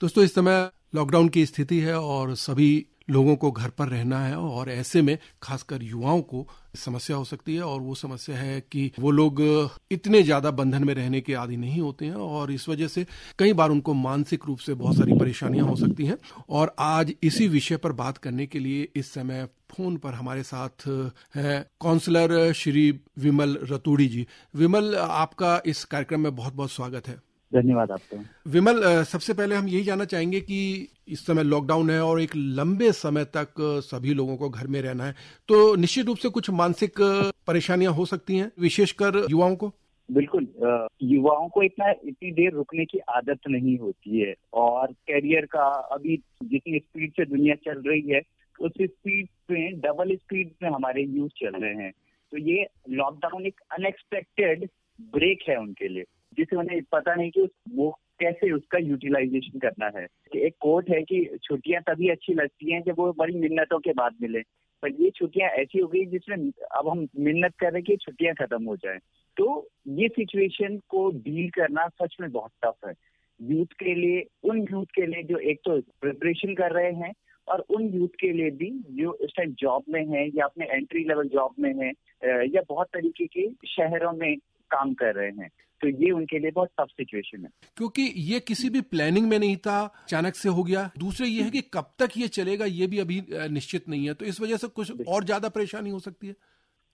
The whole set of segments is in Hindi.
दोस्तों, इस समय लॉकडाउन की स्थिति है और सभी लोगों को घर पर रहना है और ऐसे में खासकर युवाओं को समस्या हो सकती है। और वो समस्या है कि वो लोग इतने ज्यादा बंधन में रहने के आदी नहीं होते हैं और इस वजह से कई बार उनको मानसिक रूप से बहुत सारी परेशानियां हो सकती हैं। और आज इसी विषय पर बात करने के लिए इस समय फोन पर हमारे साथ है काउंसलर श्री विमल रतूड़ी जी। विमल, आपका इस कार्यक्रम में बहुत बहुत स्वागत है। धन्यवाद आपका। विमल, सबसे पहले हम यही जानना चाहेंगे कि इस समय लॉकडाउन है और एक लंबे समय तक सभी लोगों को घर में रहना है, तो निश्चित रूप से कुछ मानसिक परेशानियां हो सकती हैं, विशेषकर युवाओं को। बिल्कुल, युवाओं को इतनी देर रुकने की आदत नहीं होती है और कैरियर का अभी जितनी स्पीड से दुनिया चल रही है उस स्पीड में डबल स्पीड में हमारे यूथ चल रहे हैं। तो ये लॉकडाउन एक अनएक्सपेक्टेड ब्रेक है उनके लिए, जिसे उन्हें पता नहीं कि वो कैसे उसका यूटिलाइजेशन करना है। एक कोट है कि छुट्टियां तभी अच्छी लगती हैं जब वो बड़ी मिन्नतों के बाद मिले, पर ये छुट्टियां ऐसी हो गई जिसमें अब हम मिन्नत कर रहे हैं कि छुट्टियां खत्म हो जाए। तो ये सिचुएशन को डील करना सच में बहुत टफ है यूथ के लिए, उन यूथ के लिए जो एक तो प्रिपरेशन कर रहे हैं और उन यूथ के लिए भी जो इस टाइम जॉब में है या अपने एंट्री लेवल जॉब में है या बहुत तरीके के शहरों में काम कर रहे हैं। तो ये उनके लिए बहुत टफ सिचुएशन है, क्योंकि ये किसी भी प्लानिंग में नहीं था, अचानक से हो गया। दूसरे ये है कि कब तक ये चलेगा ये भी अभी निश्चित नहीं है, तो इस वजह से कुछ और ज्यादा परेशानी हो सकती है।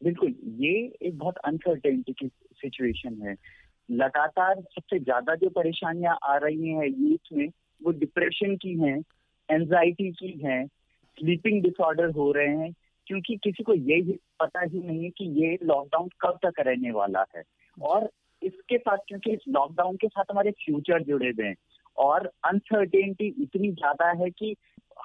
बिल्कुल, ये एक बहुत अनसर्टेनिटी की सिचुएशन है। लगातार सबसे ज्यादा जो परेशानियां आ रही हैं यूथ में वो डिप्रेशन की हैं, एंजाइटी की हैं, स्लीपिंग डिसऑर्डर हो रहे हैं, क्योंकि किसी को ये पता ही नहीं है कि ये लॉकडाउन कब तक रहने वाला है। और इसके साथ क्योंकि इस लॉकडाउन के साथ हमारे फ्यूचर जुड़े हुए हैं और अनसर्टेनिटी इतनी ज्यादा है कि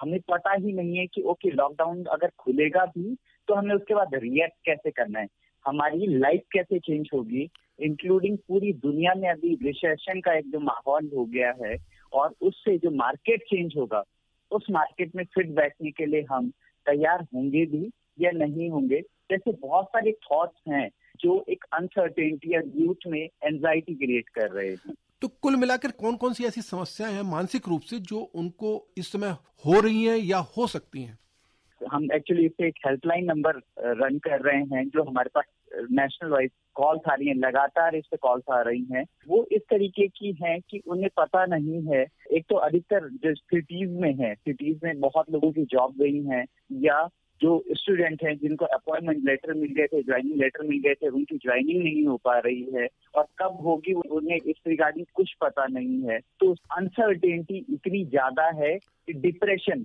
हमें पता ही नहीं है कि ओके लॉकडाउन अगर खुलेगा भी तो हमें उसके बाद रिएक्ट कैसे करना है, हमारी लाइफ कैसे चेंज होगी, इंक्लूडिंग पूरी दुनिया में अभी रिसेशन का एक जो माहौल हो गया है और उससे जो मार्केट चेंज होगा उस मार्केट में फिट बैठने के लिए हम तैयार होंगे भी या नहीं होंगे। जैसे बहुत सारे थॉट्स हैं जो एक अनसर्टेनिटी और यूथ में एंजाइटी क्रिएट कर रहे हैं। तो कुल मिलाकर कौन कौन सी ऐसी समस्याएं हैं मानसिक रूप से जो उनको इस समय हो रही हैं या हो सकती हैं? हम एक्चुअली इस पे एक हेल्पलाइन नंबर रन कर रहे हैं जो हमारे पास नेशनल वाइज कॉल्स आ रही हैं, लगातार इस पे कॉल्स आ रही हैं। वो इस तरीके की हैं कि उन्हें पता नहीं है, एक तो अधिकतर जो सिटीज में बहुत लोगों की जॉब गई हैं या जो स्टूडेंट हैं जिनको अपॉइंटमेंट लेटर मिल गए थे, ज्वाइनिंग लेटर मिल गए थे, उनकी ज्वाइनिंग नहीं हो पा रही है और कब होगी उन्हें इस रिगार्डिंग कुछ पता नहीं है। तो अनसर्टेनिटी इतनी ज्यादा है कि डिप्रेशन,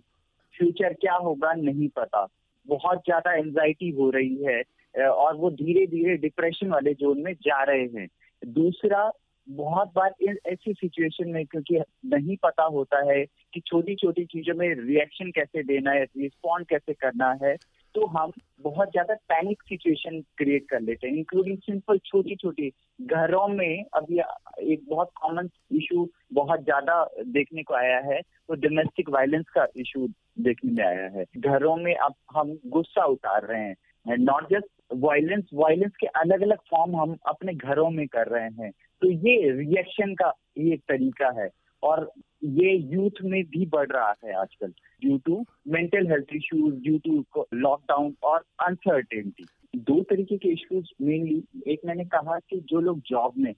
फ्यूचर क्या होगा नहीं पता, बहुत ज्यादा एंजाइटी हो रही है और वो धीरे धीरे डिप्रेशन वाले जोन में जा रहे हैं। दूसरा, बहुत बार ऐसी सिचुएशन में क्योंकि नहीं पता होता है कि छोटी छोटी चीजों में रिएक्शन कैसे देना है, रिस्पॉन्ड कैसे करना है, तो हम बहुत ज्यादा पैनिक सिचुएशन क्रिएट कर लेते हैं, इंक्लूडिंग सिंपल छोटी छोटी घरों में। अभी एक बहुत कॉमन इशू बहुत ज्यादा देखने को आया है, तो डोमेस्टिक वायलेंस का इशू देखने में आया है। घरों में अब हम गुस्सा उतार रहे हैं, नॉट जस्ट वायलेंस के अलग अलग फॉर्म हम अपने घरों में कर रहे हैं। तो ये रिएक्शन का ये तरीका है और ये यूथ में भी बढ़ रहा है आजकल due to mental health issues, due to lockdown और अनसर्टेनिटी। दो तरीके के इश्यूज मेनली, एक मैंने कहा कि जो लोग जॉब में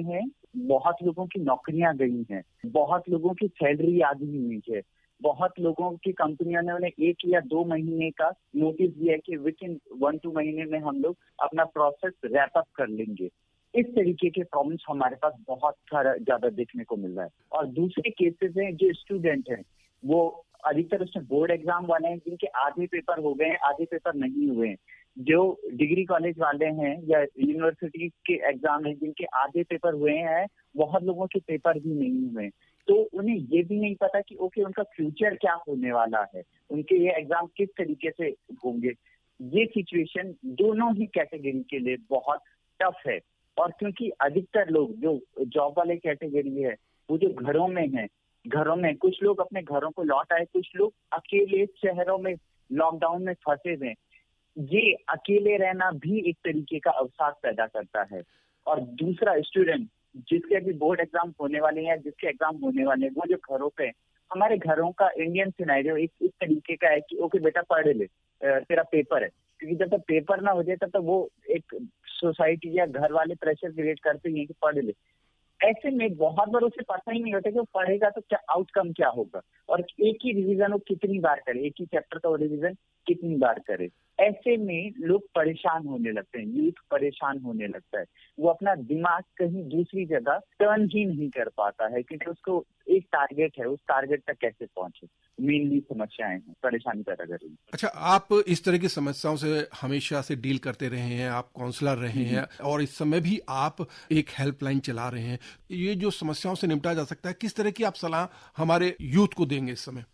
हैं, बहुत लोगों की नौकरियां गई हैं, बहुत लोगों की सैलरी आधी हुई है, बहुत लोगों की कंपनियों ने उन्हें 1 या 2 महीने का नोटिस दिया है कि विद इन 1-2 महीने में हम लोग अपना प्रोसेस रैप अप कर लेंगे। इस तरीके के प्रॉब्लम्स हमारे पास बहुत सारा ज्यादा देखने को मिल रहा है। और दूसरे केसेस हैं जो स्टूडेंट हैं, वो अधिकतर उसमें बोर्ड एग्जाम वाले हैं जिनके आधे पेपर हो गए हैं, आधे पेपर नहीं हुए हैं। जो डिग्री कॉलेज वाले हैं या यूनिवर्सिटी के एग्जाम हैं जिनके आधे पेपर हुए हैं, बहुत लोगों के पेपर भी नहीं हुए। तो उन्हें ये भी नहीं पता कि ओके उनका फ्यूचर क्या होने वाला है, उनके ये एग्जाम किस तरीके से होंगे। ये सिचुएशन दोनों ही कैटेगरी के लिए बहुत टफ है। और क्योंकि अधिकतर लोग जो जॉब वाले कैटेगरी है वो जो घरों में कुछ लोग अपने घरों को लौट आए, कुछ लोग अकेले शहरों में लॉकडाउन में फंसे हुए। ये अकेले रहना भी एक तरीके का अवसाद पैदा करता है। और दूसरा, स्टूडेंट जिसके अभी बोर्ड एग्जाम होने वाले हैं, जिसके एग्जाम होने वाले हैं, वो जो घरों पे, हमारे घरों का इंडियन सिनेरियो इस तरीके का है कि ओके बेटा पढ़ ले, तेरा पेपर है। क्योंकि जब तक पेपर ना हो जाए तब तक वो एक सोसाइटी या घर वाले प्रेशर क्रिएट करते ही हैं कि पढ़ ले। ऐसे में बहुत बार उसे पता ही नहीं होता कि वो पढ़ेगा तो क्या आउटकम क्या होगा, और एक ही रिवीजन वो कितनी बार करे, एक ही चैप्टर का वो रिवीजन कितनी बार करे। ऐसे में लोग परेशान होने लगते हैं, यूथ परेशान होने लगता है। वो अपना दिमाग कहीं दूसरी जगह टर्न ही नहीं कर पाता है, क्योंकि उसको एक टारगेट है, उस टारगेट तक कैसे पहुंचे, मेनली समस्याएं हैं, परेशानी पैदा कर रही है। अच्छा, आप इस तरह की समस्याओं से हमेशा से डील करते रहे हैं, आप काउंसलर रहे हैं और इस समय भी आप एक हेल्पलाइन चला रहे हैं। ये जो समस्याओं से निपटा जा सकता है, किस तरह की आप सलाह हमारे यूथ को देंगे इस समय?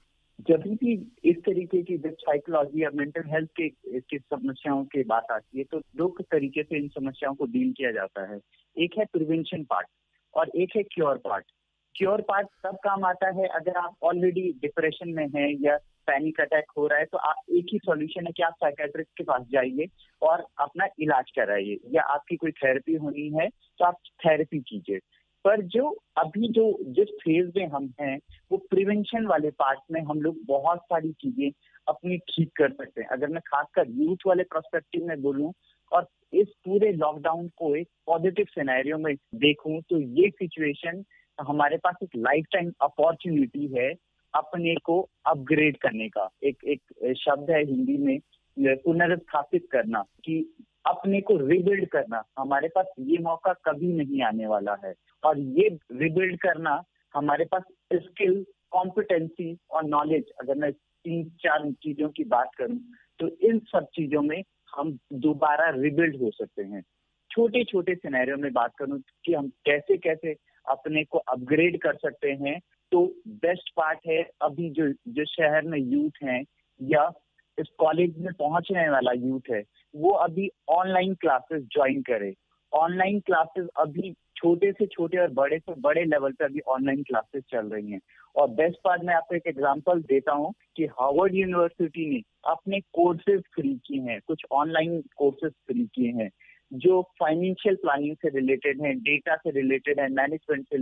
जब भी इस तरीके की जब साइकोलॉजी या मेंटल हेल्थ के समस्याओं की बात आती है, तो दो तरीके से इन समस्याओं को डील किया जाता है। एक है प्रिवेंशन पार्ट और एक है क्योर पार्ट। क्योर पार्ट तब काम आता है अगर आप ऑलरेडी डिप्रेशन में हैं या पैनिक अटैक हो रहा है, तो आप एक ही सॉल्यूशन है कि आप साइकियाट्रिस्ट के पास जाइए और अपना इलाज कराइए, या आपकी कोई थेरेपी होनी है तो आप थेरेपी कीजिए। पर जो अभी जो जिस फेज में हम हैं, वो प्रिवेंशन वाले पार्ट में हम लोग बहुत सारी चीजें अपनी ठीक कर सकते हैं। अगर मैं खासकर यूथ वाले पर्सपेक्टिव में बोलूं और इस पूरे लॉकडाउन को एक पॉजिटिव सिनेरियो में देखूं, तो ये सिचुएशन हमारे पास एक लाइफ टाइम अपॉर्चुनिटी है अपने को अपग्रेड करने का। एक शब्द है हिंदी में पुनर्स्थापित करना, कि अपने को रिबिल्ड करना। हमारे पास ये मौका कभी नहीं आने वाला है, और ये रिबिल्ड करना हमारे पास स्किल, कॉम्पिटेंसी और नॉलेज, अगर मैं 3-4 चीजों की बात करूं, तो इन सब चीजों में हम दोबारा रिबिल्ड हो सकते हैं। छोटे छोटे सिनेरियो में बात करूं कि हम कैसे कैसे अपने को अपग्रेड कर सकते हैं, तो बेस्ट पार्ट है अभी जो शहर में यूथ हैं या इस कॉलेज में पहुंचने वाला यूथ है, वो अभी ऑनलाइन क्लासेस ज्वाइन करे। ऑनलाइन क्लासेस अभी छोटे से छोटे और बड़े से बड़े लेवल पे अभी ऑनलाइन क्लासेस चल रही हैं। और बेस्ट पार्ट, मैं आपको एक एग्जांपल देता हूं कि हार्वर्ड यूनिवर्सिटी ने अपने कोर्सेज फ्री किए हैं, कुछ ऑनलाइन कोर्सेज फ्री किए हैं जो फाइनेंशियल प्लानिंग से रिलेटेड हैं, डेटा से रिलेटेड है, मैनेजमेंट से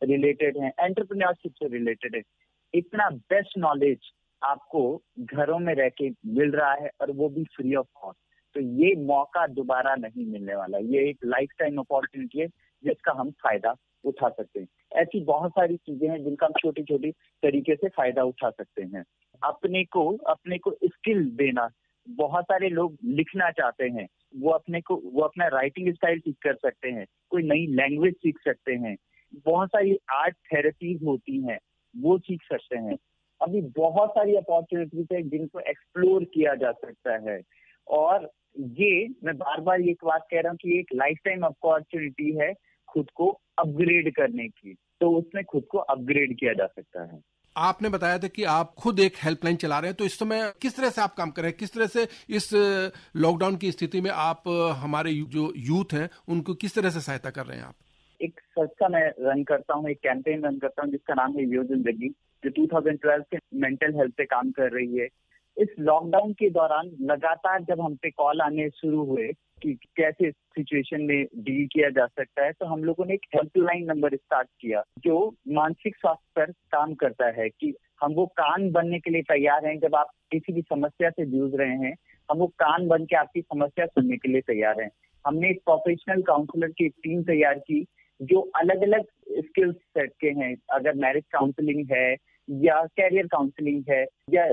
रिलेटेड है, एंटरप्रेन्योरशिप से रिलेटेड है। इतना बेस्ट नॉलेज आपको घरों में रह के मिल रहा है, और वो भी फ्री ऑफ कॉस्ट। तो ये मौका दोबारा नहीं मिलने वाला। ये एक लाइफ टाइम अपॉर्चुनिटी है जिसका हम फायदा उठा सकते हैं। ऐसी बहुत सारी चीजें हैं जिनका हम छोटी छोटी तरीके से फायदा उठा सकते हैं। अपने को स्किल देना। बहुत सारे लोग लिखना चाहते हैं, वो अपना राइटिंग स्टाइल ठीक कर सकते हैं, कोई नई लैंग्वेज सीख सकते हैं, बहुत सारी आर्ट थेरेपीज होती हैं, वो सीख सकते हैं। अभी बहुत सारी अपॉर्चुनिटीज है जिनको एक्सप्लोर किया जा सकता है। और ये मैं बार बार ये बात कह रहा हूँ कि एक लाइफ टाइम अपॉर्चुनिटी है खुद को अपग्रेड करने की, तो उसमें खुद को अपग्रेड किया जा सकता है। आपने बताया था कि आप खुद एक हेल्पलाइन चला रहे हैं, तो इस समय किस तरह से आप काम कर रहे हैं? किस तरह से इस लॉकडाउन की स्थिति में आप हमारे जो यूथ हैं उनको किस तरह से सहायता कर रहे हैं आप? एक संस्था मैं रन करता हूँ, एक कैंपेन रन करता हूँ जिसका नाम है यो जिंदगी, जो 2012 से मेंटल हेल्थ पे काम कर रही है। इस लॉकडाउन के दौरान लगातार जब हम पे कॉल आने शुरू हुए कि कैसे सिचुएशन में डील किया जा सकता है, तो हम लोगों ने एक हेल्पलाइन नंबर स्टार्ट किया जो मानसिक स्वास्थ्य पर काम करता है, कि हम वो कान बनने के लिए तैयार हैं। जब आप किसी भी समस्या से जूझ रहे हैं, हम वो कान बन के आपकी समस्या सुनने के लिए तैयार हैं। हमने एक प्रोफेशनल काउंसलर की टीम तैयार की जो अलग अलग स्किल सेट के हैं। अगर मैरिज काउंसलिंग है या कैरियर काउंसलिंग है या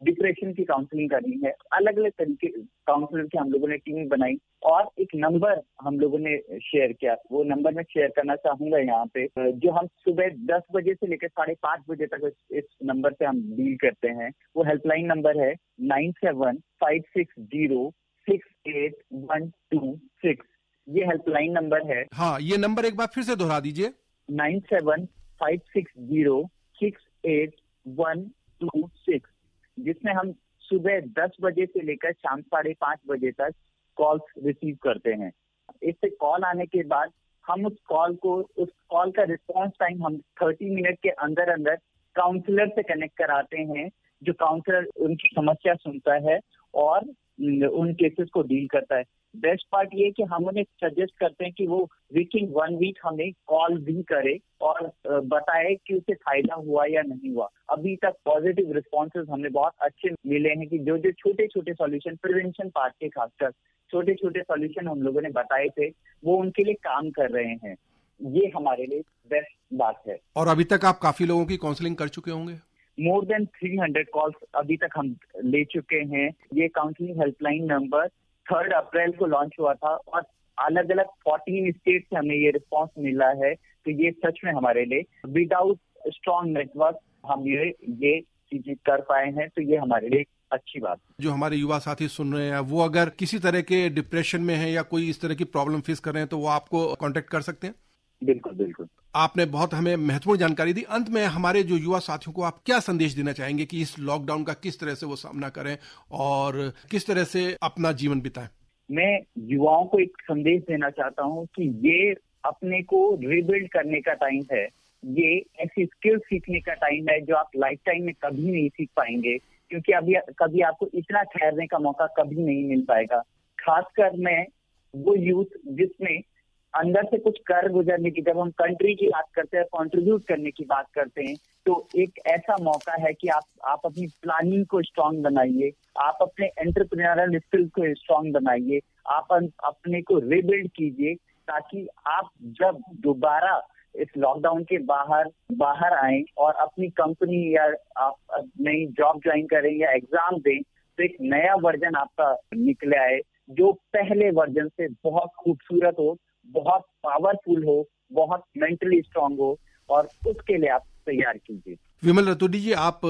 डिप्रेशन की काउंसलिंग करनी है, अलग अलग तरीके काउंसलर की हम लोगों ने टीम बनाई और एक नंबर हम लोगों ने शेयर किया। वो नंबर मैं शेयर करना चाहूंगा यहाँ पे, जो हम सुबह 10 बजे से लेकर 5:30 बजे तक इस नंबर से हम डील करते हैं। वो हेल्पलाइन नंबर है 9756068126। ये हेल्पलाइन नंबर है। हाँ, ये नंबर एक बार फिर से दोहरा दीजिए। 9756068126, जिसमें हम सुबह 10 बजे से लेकर शाम 5:30 बजे तक कॉल्स रिसीव करते हैं। इससे कॉल आने के बाद हम उस कॉल का रिस्पॉन्स टाइम हम 30 मिनट के अंदर अंदर काउंसलर से कनेक्ट कराते हैं, जो काउंसलर उनकी समस्या सुनता है और उन केसेस को डील करता है। बेस्ट पार्ट ये कि हम उन्हें सजेस्ट करते हैं कि वो विदिन 1 वीक हमें कॉल भी करे और बताए कि उसे फायदा हुआ या नहीं हुआ। अभी तक पॉजिटिव रिस्पॉन्सेज हमें बहुत अच्छे मिले हैं कि जो जो छोटे छोटे सॉल्यूशन, प्रिवेंशन पार्ट के खासकर छोटे छोटे सॉल्यूशन हम लोगों ने बताए थे, वो उनके लिए काम कर रहे हैं। ये हमारे लिए बेस्ट बात है। और अभी तक आप काफी लोगों की काउंसलिंग कर चुके होंगे? मोर देन 300 कॉल्स अभी तक हम ले चुके हैं। ये काउंसलिंग हेल्पलाइन नंबर 3 अप्रैल को लॉन्च हुआ था और अलग अलग 14 स्टेट से हमें ये रिस्पांस मिला है। तो ये सच में हमारे लिए विदाउट स्ट्रॉन्ग नेटवर्क हम ये चीजें कर पाए हैं, तो ये हमारे लिए अच्छी बात है। जो हमारे युवा साथी सुन रहे हैं, वो अगर किसी तरह के डिप्रेशन में हैं या कोई इस तरह की प्रॉब्लम फेस कर रहे हैं, तो वो आपको कांटेक्ट कर सकते हैं? बिल्कुल बिल्कुल। आपने बहुत हमें महत्वपूर्ण जानकारी दी। अंत में हमारे जो युवा साथियों को आप क्या संदेश देना चाहेंगे कि इस लॉकडाउन का किस तरह से वो सामना करें और किस तरह से अपना जीवन बिताएं? मैं युवाओं को एक संदेश देना चाहता हूँ कि ये अपने को रिबिल्ड करने का टाइम है। ये ऐसी स्किल सीखने का टाइम है जो आप लाइफ टाइम में कभी नहीं सीख पाएंगे, क्योंकि अभी कभी आपको इतना ठहरने का मौका कभी नहीं मिल पाएगा। खासकर मैं वो यूथ जिसमें अंदर से कुछ कर गुजरने की, जब हम कंट्री की बात करते हैं, कंट्रीब्यूट करने की बात करते हैं, तो एक ऐसा मौका है कि आप अपनी प्लानिंग को स्ट्रांग बनाइए, आप अपने एंटरप्रेन्योरल स्किल्स को स्ट्रांग बनाइए, आप अपने को रिबिल्ड कीजिए, ताकि आप जब दोबारा इस लॉकडाउन के बाहर आए और अपनी कंपनी या आप नई जॉब ज्वाइन करें या एग्जाम दें, तो एक नया वर्जन आपका निकले आए जो पहले वर्जन से बहुत खूबसूरत हो, बहुत पावरफुल हो, बहुत मेंटली स्ट्रांग हो, और उसके लिए आप तैयार कीजिए। विमल रतूड़ी जी, आप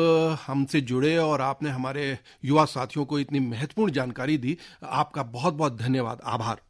हमसे जुड़े और आपने हमारे युवा साथियों को इतनी महत्वपूर्ण जानकारी दी। आपका बहुत बहुत धन्यवाद, आभार।